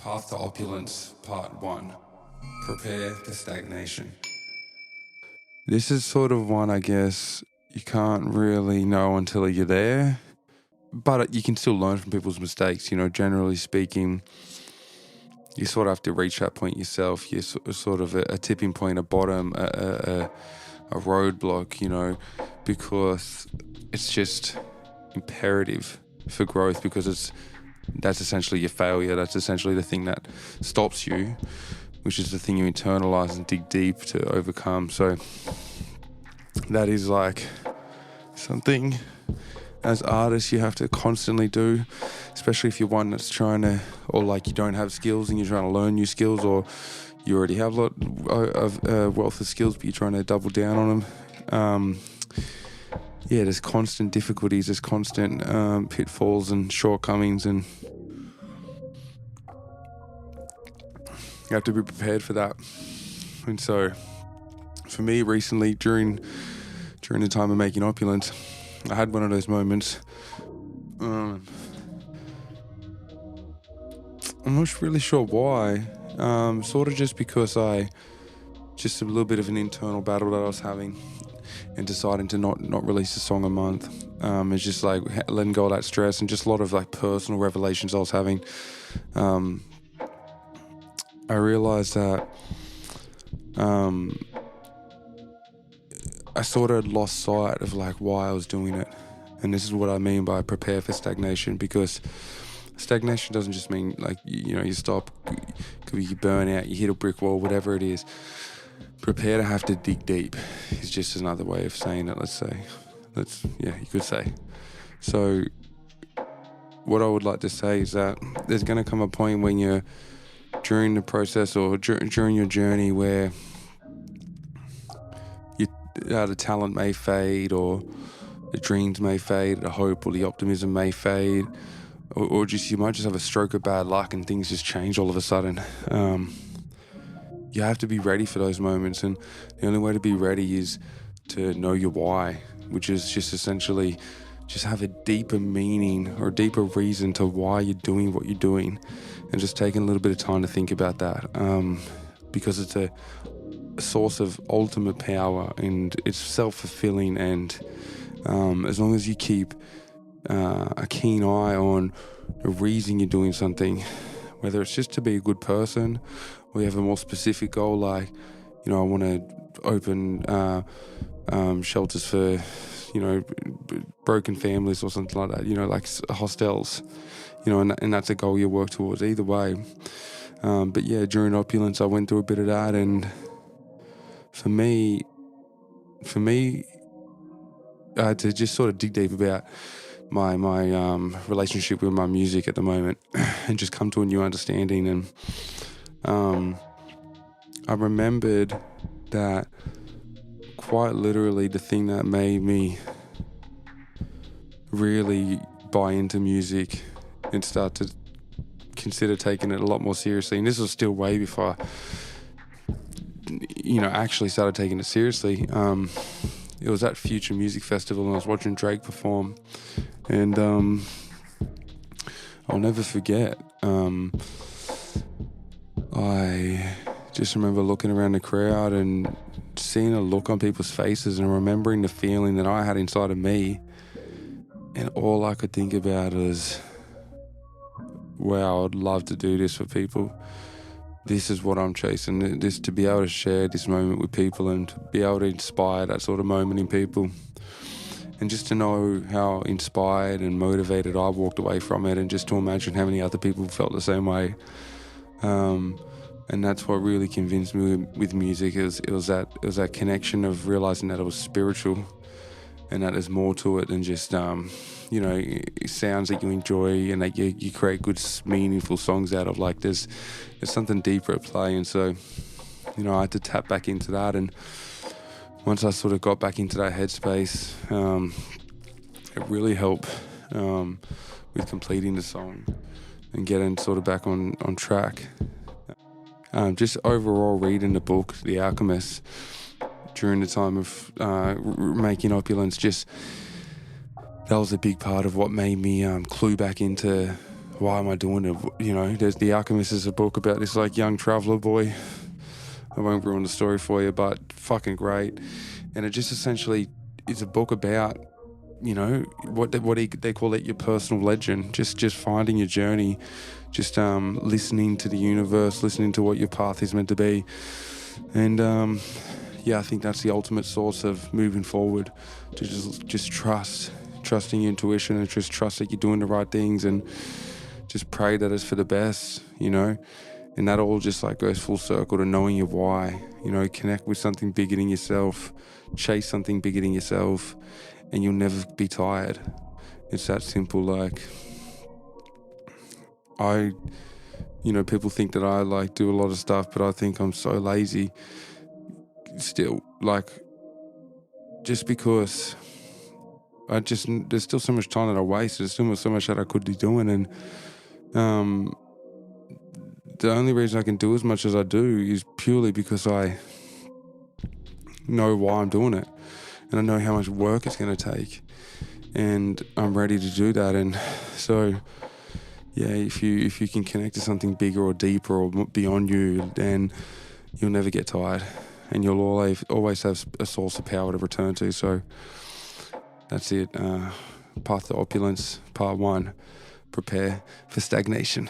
Path to Opulence, Part 1. Prepare for Stagnation. This is sort of one, I guess, you can't really know until you're there, but you can still learn from people's mistakes. You know, generally speaking, you sort of have to reach that point yourself. You're sort of a tipping point, a bottom, a roadblock, you know, because it's just imperative for growth, because that's essentially your failure. That's essentially the thing that stops you, which is the thing you internalize and dig deep to overcome. So that is like something as artists you have to constantly do, especially if you're one that's trying to, or like you don't have skills and you're trying to learn new skills, or you already have a lot of wealth of skills but you're trying to double down on them. There's constant difficulties, there's constant pitfalls and shortcomings, and you have to be prepared for that. And so for me recently, during the time of making Opulence, I had one of those moments. I'm not really sure why. Sort of just because just a little bit of an internal battle that I was having, and deciding to not release a song a month. It's just like letting go of that stress, and just a lot of like personal revelations I was having. I realized that I sort of lost sight of like why I was doing it. And this is what I mean by prepare for stagnation, because stagnation doesn't just mean like, you stop, could be you burn out, you hit a brick wall, whatever it is. Prepare to have to dig deep is just another way of saying it, you could say. So what I would like to say is that there's going to come a point when you're during the process or during your journey where the talent may fade, or the dreams may fade, the hope or the optimism may fade, or just you might just have a stroke of bad luck and things just change all of a sudden. You have to be ready for those moments, and the only way to be ready is to know your why, which is just essentially just have a deeper meaning or a deeper reason to why you're doing what you're doing, and just taking a little bit of time to think about that, because it's a source of ultimate power, and it's self-fulfilling, and as long as you keep a keen eye on the reason you're doing something, whether it's just to be a good person, or you have a more specific goal, like, I want to open shelters for, broken families or something like that, like hostels, and that's a goal you work towards either way. But yeah, during Opulence, I went through a bit of that, and for me, I had to just sort of dig deep about my relationship with my music at the moment, and just come to a new understanding. And I remembered that quite literally the thing that made me really buy into music and start to consider taking it a lot more seriously, and this was still way before I actually started taking it seriously. It was at Future Music Festival, and I was watching Drake perform, and I'll never forget. I just remember looking around the crowd and seeing a look on people's faces, and remembering the feeling that I had inside of me, and all I could think about is, wow, I'd love to do this for people. This is what I'm chasing, this, to be able to share this moment with people, and to be able to inspire that sort of moment in people, and just to know how inspired and motivated I walked away from it, and just to imagine how many other people felt the same way. And that's what really convinced me with music. It was that connection of realizing that it was spiritual, and that there's more to it than just sounds that you enjoy and that you create good, meaningful songs out of. Like there's something deeper at play. And so I had to tap back into that, and once I sort of got back into that headspace, it really helped with completing the song and getting sort of back on track. Just overall reading the book The Alchemist during the time of making Opulence, just that was a big part of what made me clue back into why am I doing it? You know, there's The Alchemist is a book about this like young traveler boy. I won't ruin the story for you, but fucking great. And it just essentially is a book about, you know, they call it your personal legend. Just finding your journey, just listening to the universe, listening to what your path is meant to be, and yeah, I think that's the ultimate source of moving forward. To just trusting your intuition, and just trust that you're doing the right things, and just pray that it's for the best, you know. And that all just like goes full circle to knowing your why. You know, connect with something bigger than yourself, chase something bigger than yourself, and you'll never be tired. It's that simple. Like, you know, people think that I like do a lot of stuff, but I think I'm so lazy still. Like, just because there's still so much time that I waste. There's still so much that I could be doing, and the only reason I can do as much as I do is purely because I know why I'm doing it, and I know how much work it's going to take, and I'm ready to do that. And so, yeah, if you can connect to something bigger or deeper or beyond you, then you'll never get tired, and you'll always have a source of power to return to. So that's it. Path to Opulence, Part 1. Prepare for stagnation.